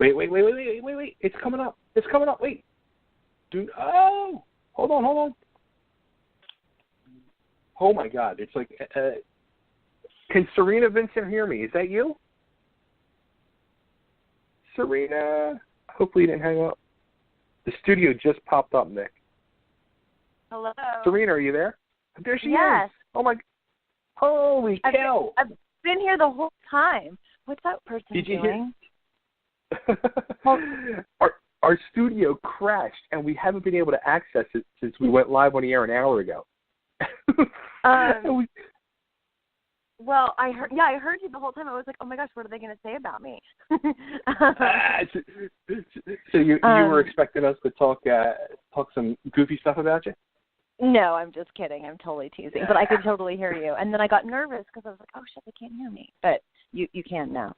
Wait. It's coming up. Wait. Hold on. Oh, my God. It's like, can Cerina Vincent hear me? Is that you? Cerina? Hopefully you didn't hang up. The studio just popped up, Nick. Hello. Cerina, are you there? There she yes. is. Oh, my. Holy cow. I've been here the whole time. What's that person doing? Our studio crashed, and we haven't been able to access it since we went live on the air an hour ago. Well, I heard you the whole time. I was like, oh my gosh, what are they going to say about me? So you were expecting us to talk some goofy stuff about you? No, I'm just kidding. I'm totally teasing, but I could totally hear you. And then I got nervous because I was like, oh shit, they can't hear me. But you can now.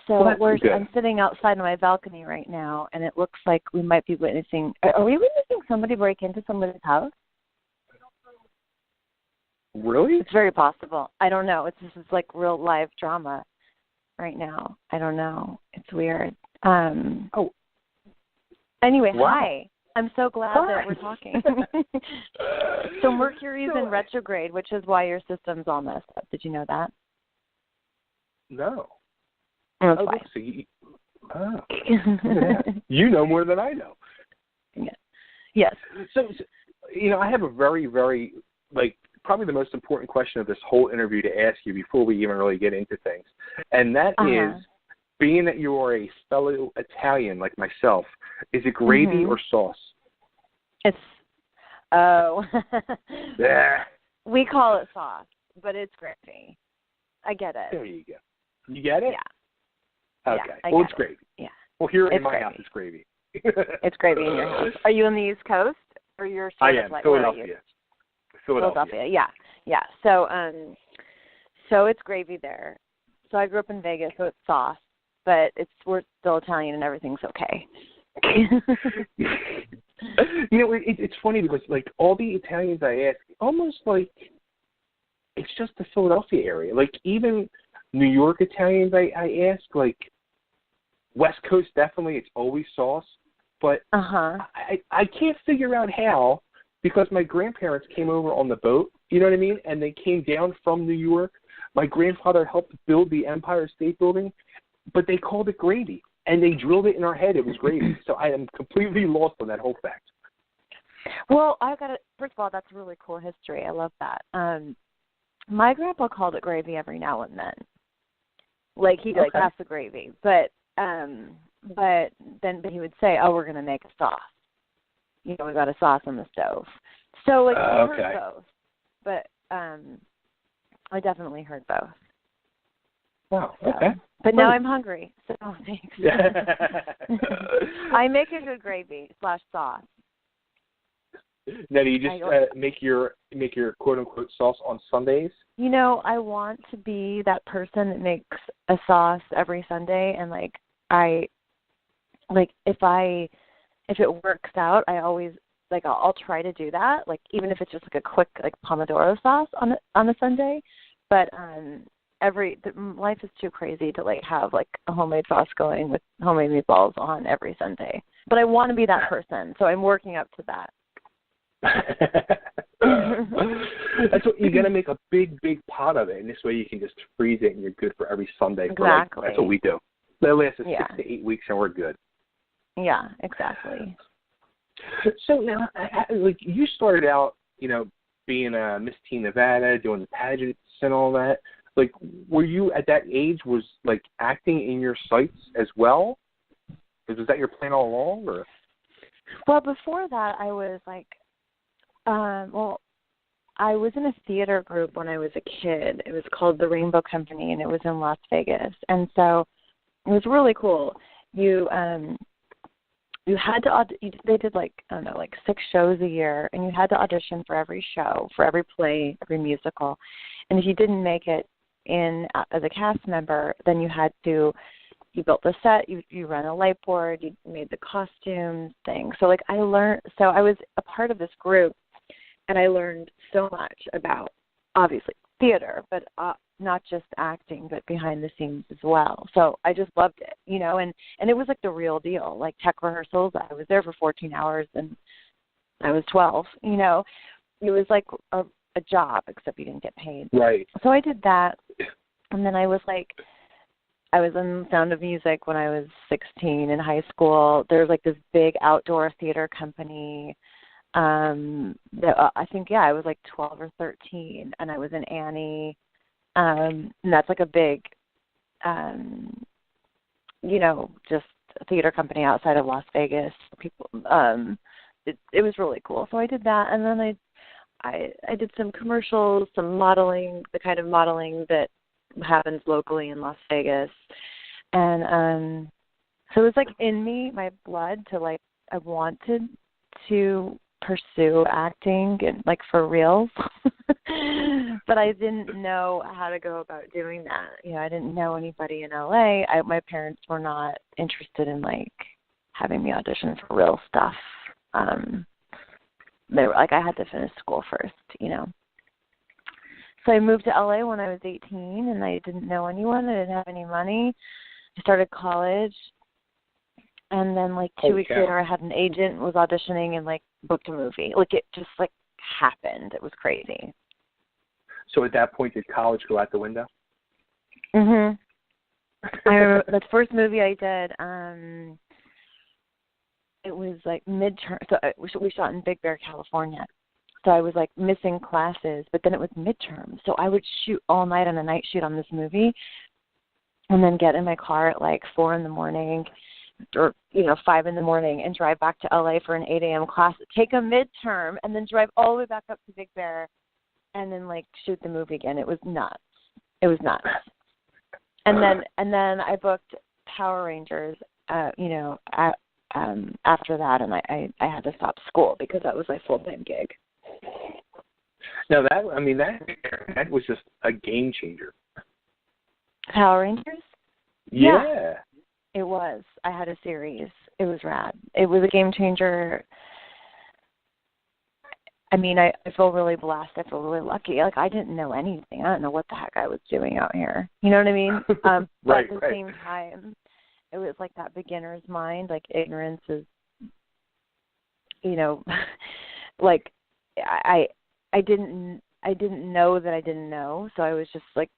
So I'm sitting outside on my balcony right now, and it looks like we might be witnessing. Are we witnessing somebody break into somebody's house? Really? It's very possible. I don't know. This is like real live drama right now. I don't know. It's weird. Anyway, wow. Hi. I'm so glad that we're talking. So Mercury's in retrograde, which is why your system's all messed up. Did you know that? No. That's why. You know more than I know. Yeah. Yes. So, I have a very, very, probably the most important question of this whole interview to ask you before we even really get into things. And that is, being that you are a fellow Italian like myself, is it gravy or sauce? It's, yeah. We call it sauce, but it's gravy. I get it. There you go. You get it? Yeah. Okay. Yeah, it's gravy. Yeah. Well, here in my house, it's gravy. It's gravy in your house. Are you on the East Coast? Or you're I am. Philadelphia. Yeah. So it's gravy there. So I grew up in Vegas, so it's sauce, but we're still Italian and everything's okay. It's funny because all the Italians I ask, almost it's just the Philadelphia area. Even New York Italians I ask, West Coast definitely, it's always sauce. But I can't figure out how, because my grandparents came over on the boat, you know what I mean? And they came down from New York. My grandfather helped build the Empire State Building, but they called it gravy. And they drilled it in our head. It was gravy. So I am completely lost on that whole fact. Well, first of all, that's really cool history. I love that. My grandpa called it gravy every now and then. He'd pass the gravy. But he would say, oh, we're going to make a sauce. We got a sauce on the stove. So, I heard both. But I definitely heard both. Wow, okay. But now I'm hungry, so thanks. I make a good gravy / sauce. Now, do you just make your quote unquote sauce on Sundays? I want to be that person that makes a sauce every Sunday, and if it works out, I always I'll try to do that. Even if it's just a quick pomodoro sauce on a Sunday, but life is too crazy to have a homemade sauce going with homemade meatballs on every Sunday. But I want to be that person, so I'm working up to that. That's what you got to make a big pot of it, and this way you can just freeze it, and you're good for every Sunday. Exactly. That's what we do. That lasts 6 to 8 weeks, and we're good. Yeah, exactly. So now, you started out, being a Miss Teen Nevada, doing the pageants and all that. Were you at that age, was acting in your sights as well? Was that your plan all along, or? Well, before that, I was I was in a theater group when I was a kid. It was called the Rainbow Company, and it was in Las Vegas. And so it was really cool. You had to they did 6 shows a year, and you had to audition for every show, for every play, every musical. And if you didn't make it in as a cast member, then you built the set, you ran a light board, you made the costumes thing. So I was a part of this group, and I learned so much about, obviously, theater, but not just acting, but behind the scenes as well. So I just loved it, you know, and it was like the real deal. Like tech rehearsals, I was there for 14 hours and I was 12, you know. It was like a job, except you didn't get paid. Right. So I did that, and then I was in Sound of Music when I was 16 in high school. There was like this big outdoor theater company. I think, I was like 12 or 13, and I was in Annie. And that's like a big, you know, just a theater company outside of Las Vegas. People, it was really cool. So I did that, and then I did some commercials, some modeling, the kind of modeling that happens locally in Las Vegas. And so it was like in me, my blood, to like, I wanted to pursue acting and like for real. But I didn't know how to go about doing that. You know, I didn't know anybody in LA. My parents were not interested in like having me audition for real stuff. They were like, I had to finish school first, you know. So I moved to LA when I was 18, and I didn't know anyone. I didn't have any money. I started college, and then like 2 weeks later, I had an agent, was auditioning, and like booked a movie. Like it just like happened. It was crazy. So at that point, did college go out the window? Mhm. I remember the first movie I did. It was like midterm. So we shot in Big Bear, California. So I was like missing classes, but then it was midterm. So I would shoot all night on a night shoot on this movie, and then get in my car at like 4 in the morning, or 5 in the morning, and drive back to LA for an 8 a.m. class, take a midterm, and then drive all the way back up to Big Bear, and then like shoot the movie again. It was nuts. It was nuts. And then I booked Power Rangers. After that, and I had to stop school because that was my full-time gig. Now that was just a game changer. Power Rangers? Yeah. It was. I had a series. It was rad. It was a game changer. I mean, I feel really blessed. I feel really lucky. Like, I didn't know anything. I don't know what the heck I was doing out here. You know what I mean? But at the same time, it was like that beginner's mind. Like, ignorance is, like, I didn't know that I didn't know. So I was just like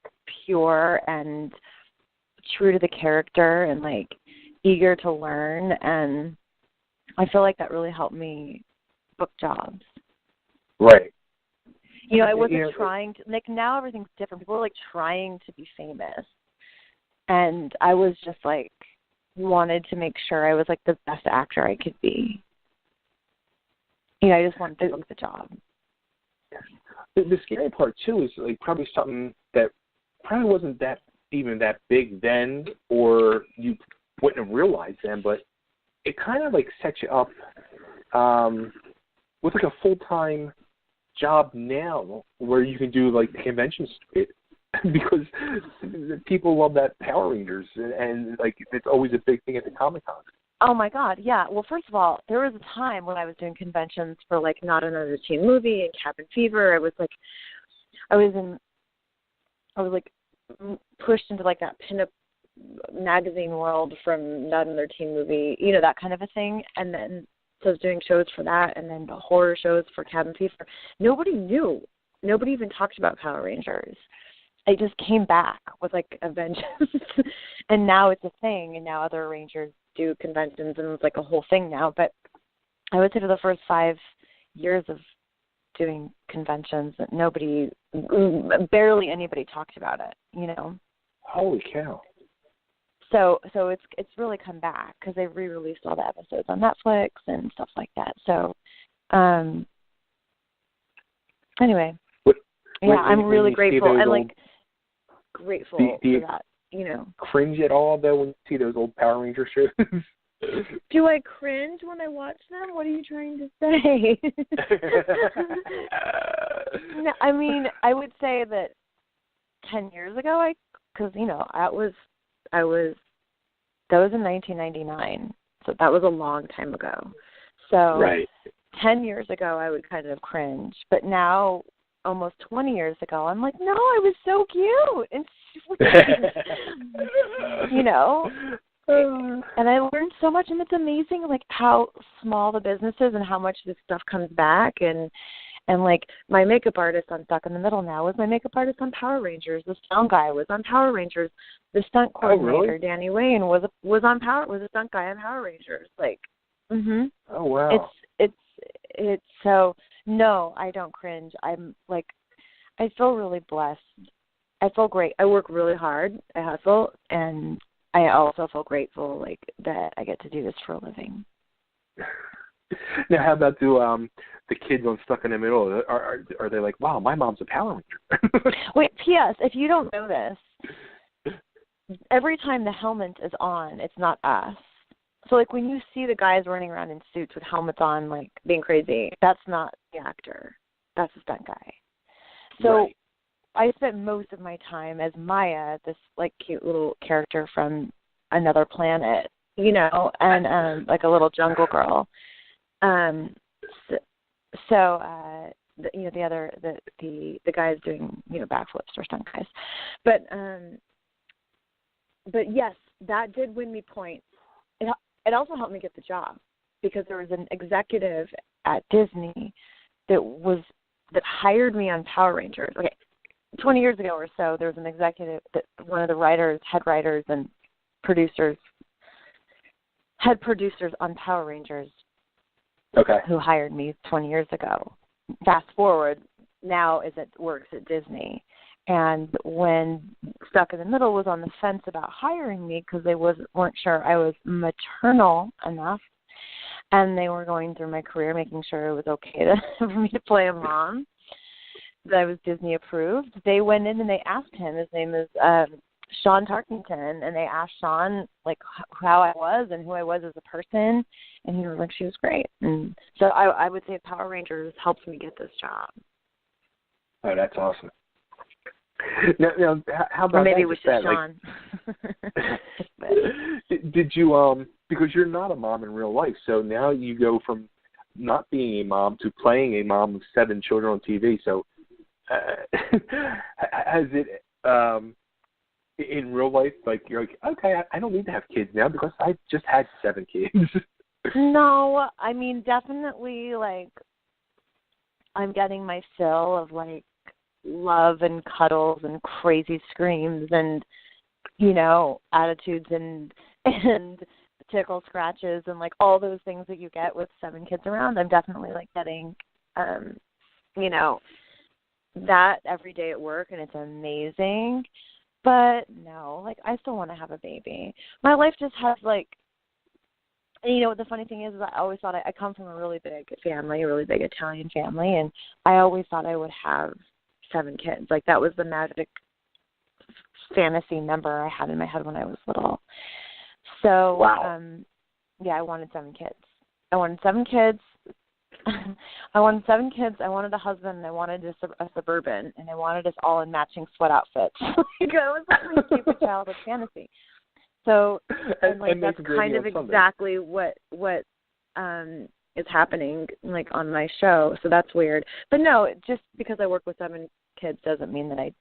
pure and true to the character and like eager to learn. And I feel like that really helped me book jobs. Right. I wasn't trying to, like, now everything's different. People are like trying to be famous. And I was just like, wanted to make sure I was like the best actor I could be. I just wanted to book the job. The scary part too is like probably something that probably wasn't that big then, or you wouldn't have realized then, but it kind of like sets you up with like a full-time job now where you can do like the convention circuit because people love that Power Rangers and like it's always a big thing at the Comic-Con. Oh my God, yeah. Well, first of all, there was a time when I was doing conventions for like Not Another Teen Movie and Cabin Fever. I was pushed into like that pinup magazine world from Not Another Teen Movie, that kind of a thing. And then so I was doing shows for that, and then the horror shows for Cabin Fever. Nobody knew. Nobody even talked about Power Rangers. It just came back with like a vengeance, and now it's a thing. And now other Rangers do conventions, and it's like a whole thing now. But I would say for the first 5 years of doing conventions, that barely anybody talked about it. Holy cow! So it's really come back because they re-released all the episodes on Netflix and stuff like that. So, anyway, I'm really grateful and like grateful for that. Cringe at all though when you see those old Power Ranger shows? Do I cringe when I watch them? What are you trying to say? No, I mean, I would say that 10 years ago, because that was in 1999, so that was a long time ago. So right. 10 years ago, I would kind of cringe, but now, almost 20 years ago. I'm like, no, I was so cute. And you know, and I learned so much, and it's amazing, like, how small the business is and how much this stuff comes back. And like, my makeup artist on Stuck in the Middle now was my makeup artist on Power Rangers. The sound guy was on Power Rangers. The stunt coordinator, Danny Wayne, was a stunt guy on Power Rangers. Like, Oh, wow. It's so, no, I don't cringe. I'm like, I feel really blessed. I feel great. I work really hard. I hustle, and I also feel grateful, like, that I get to do this for a living. Now, how about the kids on Stuck in the Middle? Are they like, wow, my mom's a Power Ranger? Wait, P.S., if you don't know this, every time the helmet is on, it's not us. So, like, when you see the guys running around in suits with helmets on, like, being crazy, that's not the actor. That's the stunt guy. So right. I spent most of my time as Maya, this, like, cute little character from another planet, you know, and like a little jungle girl. The guys doing, you know, backflips or stunt guys. But yes, that did win me points. It also helped me get the job, because there was an executive at Disney that hired me on Power Rangers. Okay, 20 years ago or so, there was an executive, that one of the head writers and head producers on Power Rangers, okay, who hired me 20 years ago. Fast forward, now works at Disney. And when Stuck in the Middle was on the fence about hiring me, because they weren't sure I was maternal enough, and they were going through my career, making sure it was okay for me to play a mom, that I was Disney approved, they went in and they asked him. His name is Sean Tarkington, and they asked Sean, like, how I was and who I was as a person, and he was like, she was great. And so I would say Power Rangers helped me get this job. Oh, that's awesome. Now, how about or maybe that? It was just Sean. Did you because you're not a mom in real life, so now you go from not being a mom to playing a mom of 7 children on TV. So has it in real life, like, you're like, okay, I don't need to have kids now because I just had 7 kids? No, I mean, definitely, like, I'm getting my fill of, like, love and cuddles and crazy screams and, you know, attitudes and tickle scratches and, like, all those things that you get with 7 kids around. I'm definitely, like, getting, you know, that every day at work, and it's amazing. But no, like, I still want to have a baby. My life just has, like, and you know what the funny thing is I always thought I come from a really big family, a really big Italian family, and I always thought I would have 7 kids. Like, that was the magic fantasy number I had in my head when I was little. So, wow. Yeah, I wanted 7 kids. I wanted 7 kids. I wanted 7 kids. I wanted a husband. And I wanted a Suburban, and I wanted us all in matching sweat outfits. Like, that was like my stupid childhood fantasy. So, and that's kind of exactly what is happening, like, on my show. So that's weird. But no, just because I work with 7 kids doesn't mean that I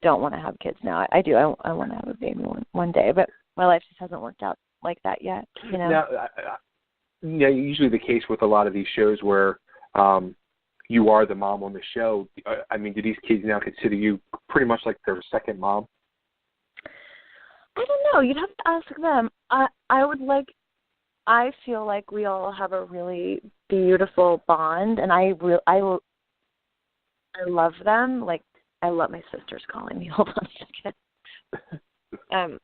don't want to have kids now. I do. I want to have a baby one day, but my life just hasn't worked out like that yet. You know. Now, usually the case with a lot of these shows where you are the mom on the show. I mean, do these kids now consider you pretty much like their second mom? I don't know. You'd have to ask them. I feel like we all have a really beautiful bond, and I love them. Like, I love my sister's calling me. Hold on a second.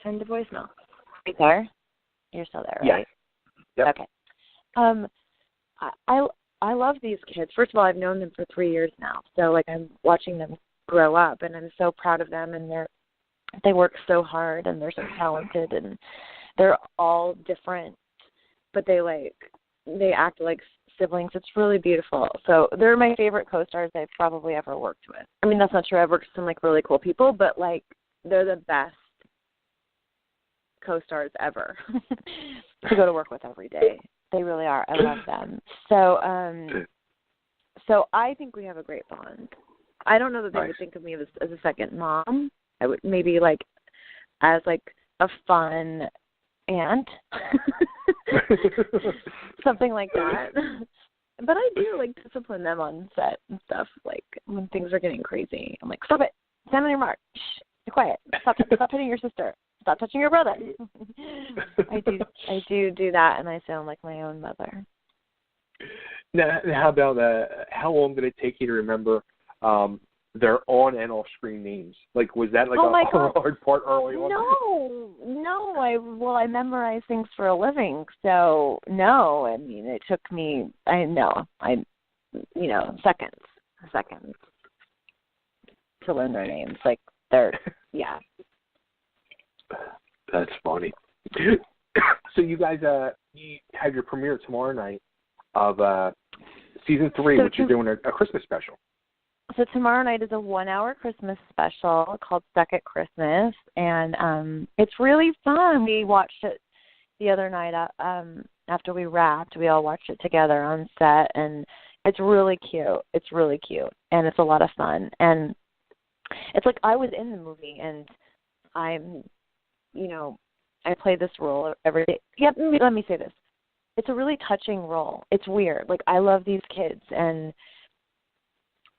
Send a voicemail. Right there. You're still there, right? Yes. Yep. Okay. I love these kids. First of all, I've known them for 3 years now, so, like, I'm watching them grow up, and I'm so proud of them, and they work so hard, and they're so talented, and they're all different, but they act like siblings. It's really beautiful. So they're my favorite co-stars I've probably ever worked with. I mean, that's not true. I've worked with some, like, really cool people, but, like, they're the best co-stars ever to go to work with every day. They really are. I love them. So So I think we have a great bond. I don't know that they Nice. would think of me as a second mom. I would maybe like as like a fun aunt, something like that. But I do like discipline them on set and stuff. Like when things are getting crazy, I'm like, stop it, stand on your mark, shh, be quiet, stop hitting your sister, stop touching your brother. I do that, and I sound like my own mother. Now, how about how long did it take you to remember their on and off screen names? Like, was that like a hard part early on? No. I memorize things for a living, so no. I mean, it took me. Seconds to learn their names. Like yeah. That's funny. So you guys, you have your premiere tomorrow night of season 3, which you're doing a Christmas special. So tomorrow night is a 1-hour Christmas special called Stuck at Christmas, and it's really fun. We watched it the other night after we wrapped. We all watched it together on set, and it's really cute. And it's a lot of fun. And it's like I was in the movie, and I'm, I play this role every day. Yeah, let me say this. It's a really touching role. It's weird. Like, I love these kids, and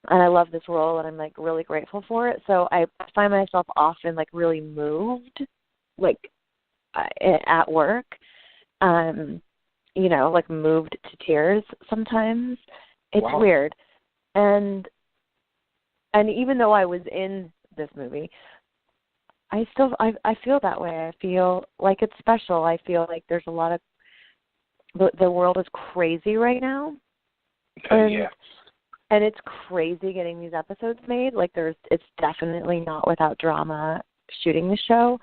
I love this role, and I'm, like, really grateful for it. So I find myself often, like, really moved, like, at work, like, moved to tears sometimes. It's weird. And even though I was in this movie, I feel that way. I feel like it's special. I feel like there's a lot of the world is crazy right now. And it's crazy getting these episodes made. Like it's definitely not without drama shooting the show,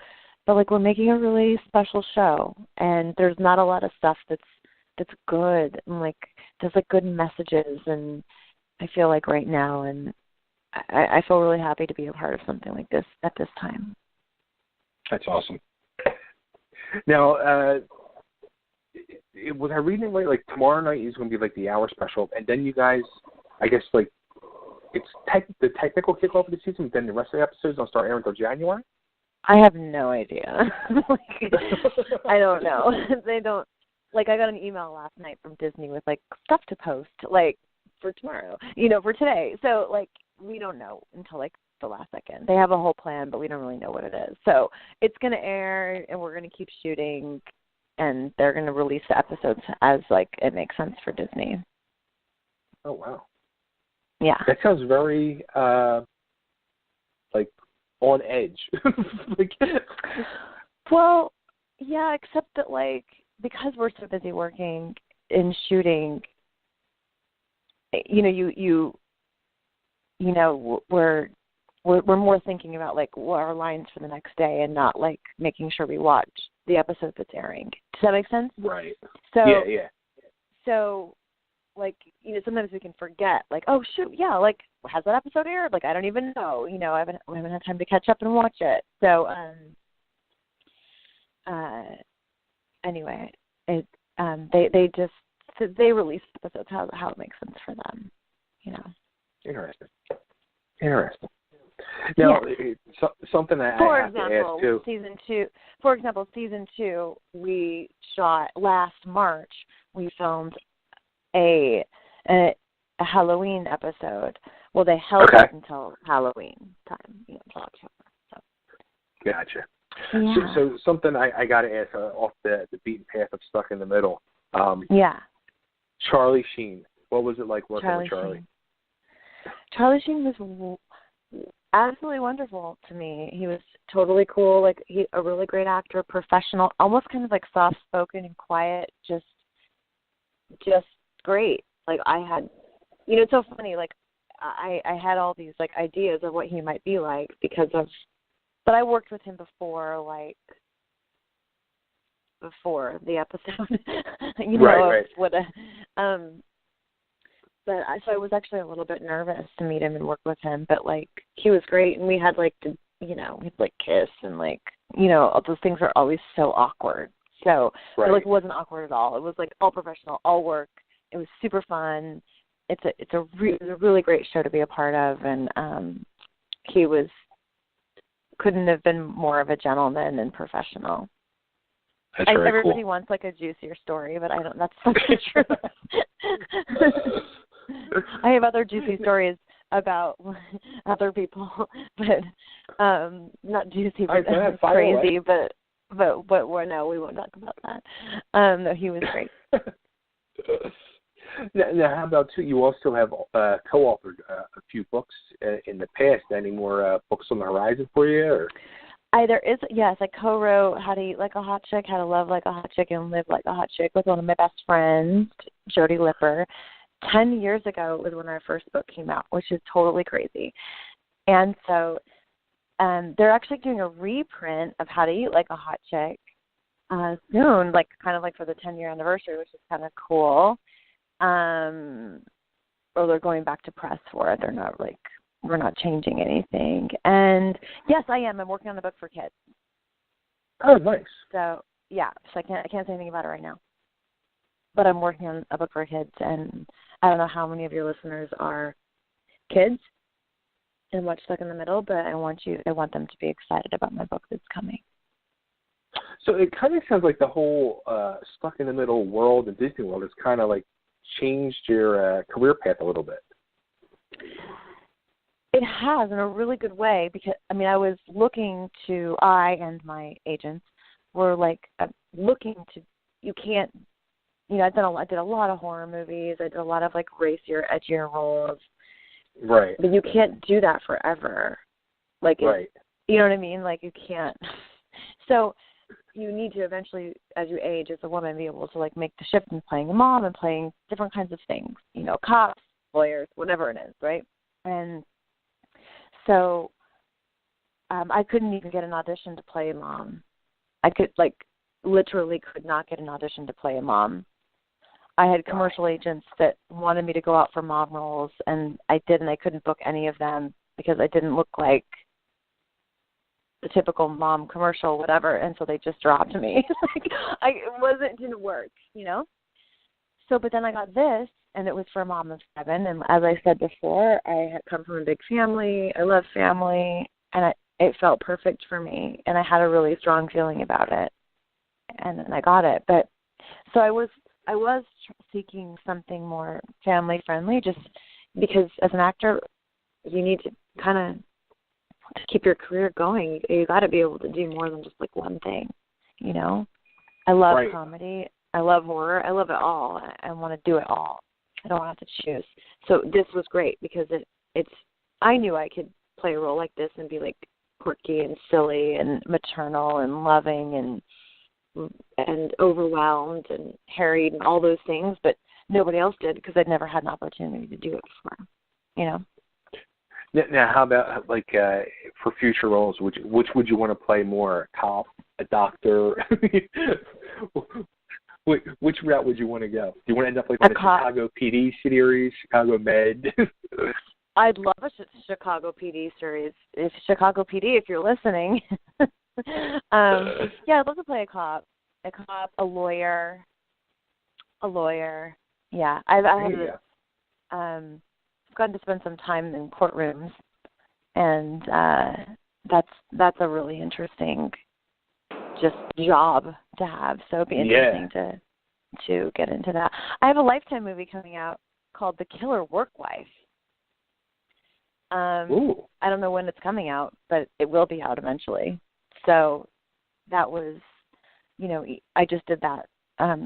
but like we're making a really special show, and there's not a lot of stuff that's good, and like there's like good messages, and I feel like right now, and I feel really happy to be a part of something like this at this time. That's awesome. Now, was I reading it right? Like tomorrow night is going to be like the hour special, and then you guys, I guess like it's the technical kickoff of the season. Then the rest of the episodes don't start airing until January. I have no idea. I don't know. They don't. Like I got an email last night from Disney with like stuff to post, like for tomorrow, for today. So like we don't know until like the last second. They have a whole plan, but we don't really know what it is. So it's going to air, and we're going to keep shooting, and they're going to release the episodes as like it makes sense for Disney. Oh wow! Yeah, that sounds very like on edge. Well, yeah, except that like because we're so busy working and shooting, we're more thinking about like what our lines for the next day, and not like making sure we watch the episode that's airing. Does that make sense? Right. So yeah. So like sometimes we can forget like, oh shoot, yeah, like has that episode aired? Like I don't even know. I haven't had time to catch up and watch it. So anyway, they release episodes how it makes sense for them. Interesting. Now, something I have to ask too. Season 2, we shot last March. We filmed a Halloween episode. Well, they held it until Halloween time, until October. So. Gotcha. Yeah. So something I got to ask off the beaten path of Stuck in the Middle. Charlie Sheen. What was it like working with Charlie? Charlie Sheen was absolutely wonderful to me. He was totally cool, like a really great actor, professional, almost kind of like soft-spoken and quiet, just great. Like I had, it's so funny, like I had all these like ideas of what he might be like but I worked with him before the episode, right. So I was actually a little bit nervous to meet him and work with him, but like he was great, and we had we'd kiss, and all those things are always so awkward. So it wasn't awkward at all. It was like all professional, all work. It was super fun. it's a really great show to be a part of, and he couldn't have been more of a gentleman and professional. That's very everybody cool. wants like a juicier story, but I don't. That's not the truth. I have other juicy stories about other people, but not juicy, but crazy. But no, we won't talk about that. No, he was great. Now, how about too? You also have co-authored a few books in the past. Any more books on the horizon for you? Or? There is, yes. I co-wrote How to Eat Like a Hot Chick, How to Love Like a Hot Chick, and Live Like a Hot Chick with one of my best friends, Jody Lipper. 10 years ago was when our first book came out, which is totally crazy. And so they're actually doing a reprint of How to Eat Like a Hot Chick soon, like kind of like for the 10-year anniversary, which is kind of cool. Or they're going back to press for it. They're not like, we're not changing anything. And yes, I am. I'm working on a book for kids. Oh, nice. So yeah, so I can't say anything about it right now. But I'm working on a book for kids, and I don't know how many of your listeners are kids and watch Stuck in the Middle, but I want them to be excited about my book that's coming. So it kind of sounds like the whole Stuck in the Middle world in Disney World has kind of like changed your career path a little bit. It has, in a really good way, because, I mean, I and my agents were like looking to, you can't, you know, I did a lot of horror movies. I did a lot of like racier, edgier roles. Right. But you can't do that forever. Like, right. You know what I mean? Like, you can't. So you need to eventually, as you age as a woman, be able to like make the shift in playing a mom and playing different kinds of things. You know, cops, lawyers, whatever it is, right? And so I couldn't even get an audition to play a mom. I literally could not get an audition to play a mom. I had commercial agents that wanted me to go out for mom roles, and I didn't. I couldn't book any of them because I didn't look like the typical mom commercial, whatever, and so they just dropped me. It didn't work, you know? So, but then I got this, and it was for a mom of 7, and as I said before, I had come from a big family. I love family, and it felt perfect for me, and I had a really strong feeling about it, and then I got it. But so I was seeking something more family friendly, just because as an actor, you need to kind of to keep your career going. You got to be able to do more than just like one thing, you know. I love comedy. I love horror. I love it all. I want to do it all. I don't have to choose. So this was great because it's. I knew I could play a role like this and be like quirky and silly and maternal and loving and overwhelmed and harried and all those things, but nobody else did because I'd never had an opportunity to do it before, you know. Now, how about like for future roles? Which would you want to play more? A cop, a doctor? Which route would you want to go? Do you want to end up like on the Chicago PD series, Chicago Med? I'd love a Chicago PD series. If Chicago PD, if you're listening. Yeah, I'd love to play a cop, a lawyer. Yeah, I've gotten to spend some time in courtrooms, and that's a really interesting just job to have. So it'd be interesting to get into that. I have a Lifetime movie coming out called The Killer Work Wife. I don't know when it's coming out, but it will be out eventually. So that was, you know, I just did that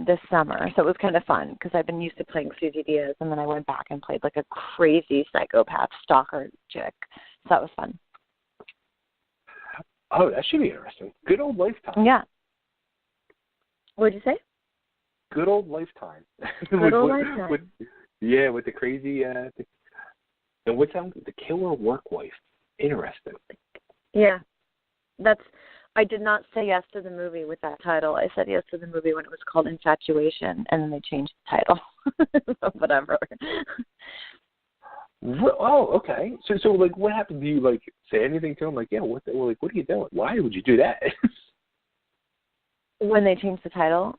this summer. So it was kind of fun because I've been used to playing Susie Diaz, and then I went back and played like a crazy psychopath stalker chick. So that was fun. Oh, that should be interesting. Good old Lifetime. Yeah. What did you say? Good old Lifetime. Good old Lifetime. With the crazy, and what's that? The Killer Work Wife. Interesting. Yeah. I did not say yes to the movie with that title. I said yes to the movie when it was called Infatuation, and then they changed the title. Whatever. Oh, okay. So like, what happened? Do you like say anything to him? Like, yeah, what are you doing? Why would you do that? When they changed the title?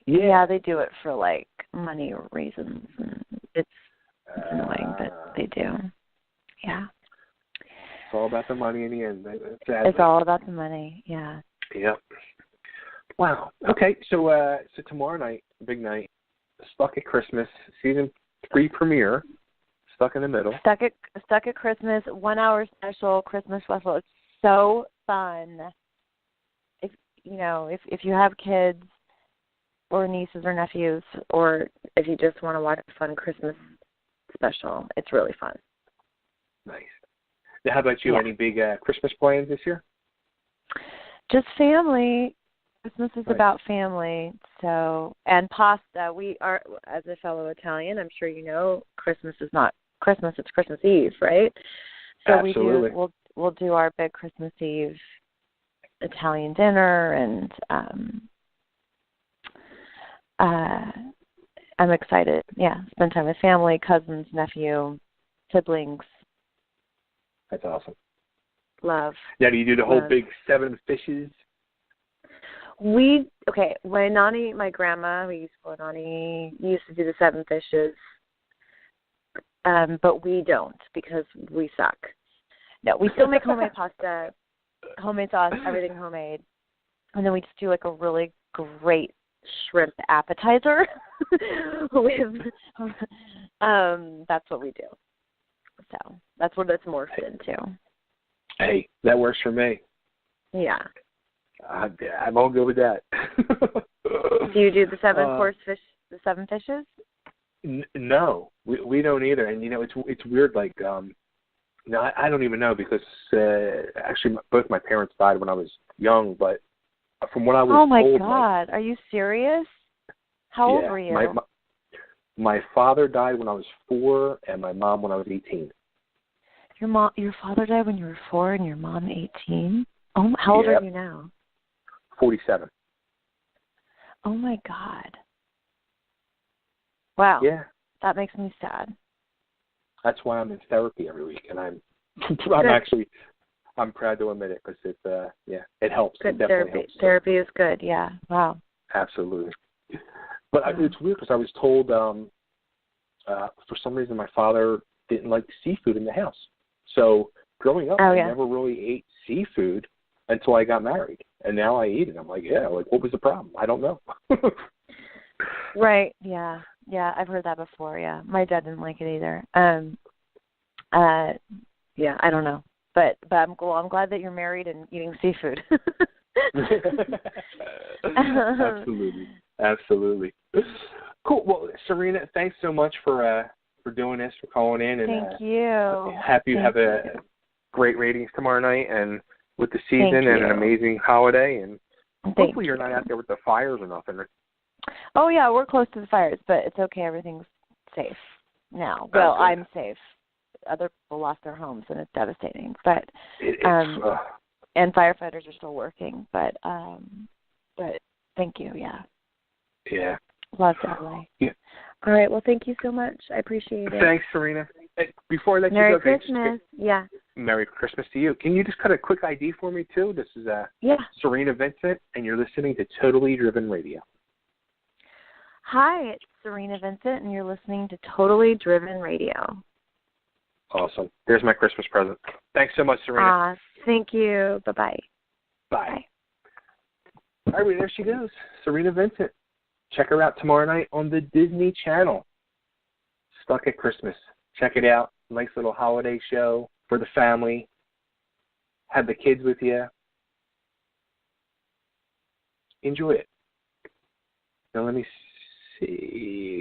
Yeah, they do it for like money reasons. And It's annoying, but they do. Yeah. It's all about the money in the end. It's all about the money. Yeah. Yep. Wow. Okay. So tomorrow night, big night, Stuck at Christmas season 3 premiere. Stuck in the middle. Stuck at Christmas, 1 hour special Christmas special. It's so fun. If you have kids or nieces or nephews, or if you just want to watch a fun Christmas special, it's really fun. Nice. Now, how about you? Yeah. Any big Christmas plans this year? Just family. Christmas is Nice. about family. So, and pasta. We are, as a fellow Italian, I'm sure you know, Christmas is not Christmas, it's Christmas Eve, right? So Absolutely. we'll do our big Christmas Eve Italian dinner, and I'm excited. Yeah, spend time with family, cousins, nephew, siblings. That's awesome. Love. Now, do you do the whole Love. big 7 fishes? My grandma, we used to call her Nani, used to do the 7 fishes, but we don't because we suck. No, we still make homemade pasta, homemade sauce, everything homemade, and then we just do like a really great shrimp appetizer. That's what we do. So that's what it's morphed into. Hey, that works for me. Yeah. I'm all good with that. Do you do the 7-course fish, the 7 fishes? No, we don't either. And it's weird. Like, no, I don't even know because actually both my parents died when I was young. But from what I was told, my God, are you serious? How old were you? My father died when I was 4, and my mom when I was 18. Your father died when you were 4, and your mom 18. Oh, how old are you now? 47. Oh my God. Wow. Yeah. That makes me sad. That's why I'm in therapy every week, and I'm proud to admit it because it helps. Good it definitely therapy. helps. Therapy is good. Yeah. Wow. Absolutely. But it's weird because I was told for some reason my father didn't like seafood in the house. So growing up, I never really ate seafood until I got married, and now I eat it. I'm like, what was the problem? I don't know. Right. Yeah. Yeah. I've heard that before. Yeah. My dad didn't like it either. Yeah. I don't know, but I'm glad that you're married and eating seafood. Absolutely. Cool. Well, Cerina, thanks so much for doing this, for calling in, and thank you. Happy you have a great ratings tomorrow night, and with the season and an amazing holiday, and hopefully you're not out there with the fires or nothing. Oh yeah, we're close to the fires, but it's okay. Everything's safe now. Well, I'm safe. Other people lost their homes, and it's devastating. But and firefighters are still working. But thank you. Yeah. Yeah. Love that way. Yeah. All right. Well, thank you so much. I appreciate it. Thanks, Cerina. Before I let Merry you go, Christmas. Yeah. Merry Christmas to you. Can you just cut a quick ID for me too? This is Cerina Vincent, and you're listening to Totally Driven Radio. Hi, it's Cerina Vincent, and you're listening to Totally Driven Radio. Awesome. There's my Christmas present. Thanks so much, Cerina. Thank you. Bye-bye. Bye. All right, there she goes, Cerina Vincent. Check her out tomorrow night on the Disney Channel. Stuck at Christmas. Check it out. Nice little holiday show for the family. Have the kids with you. Enjoy it. Now let me see.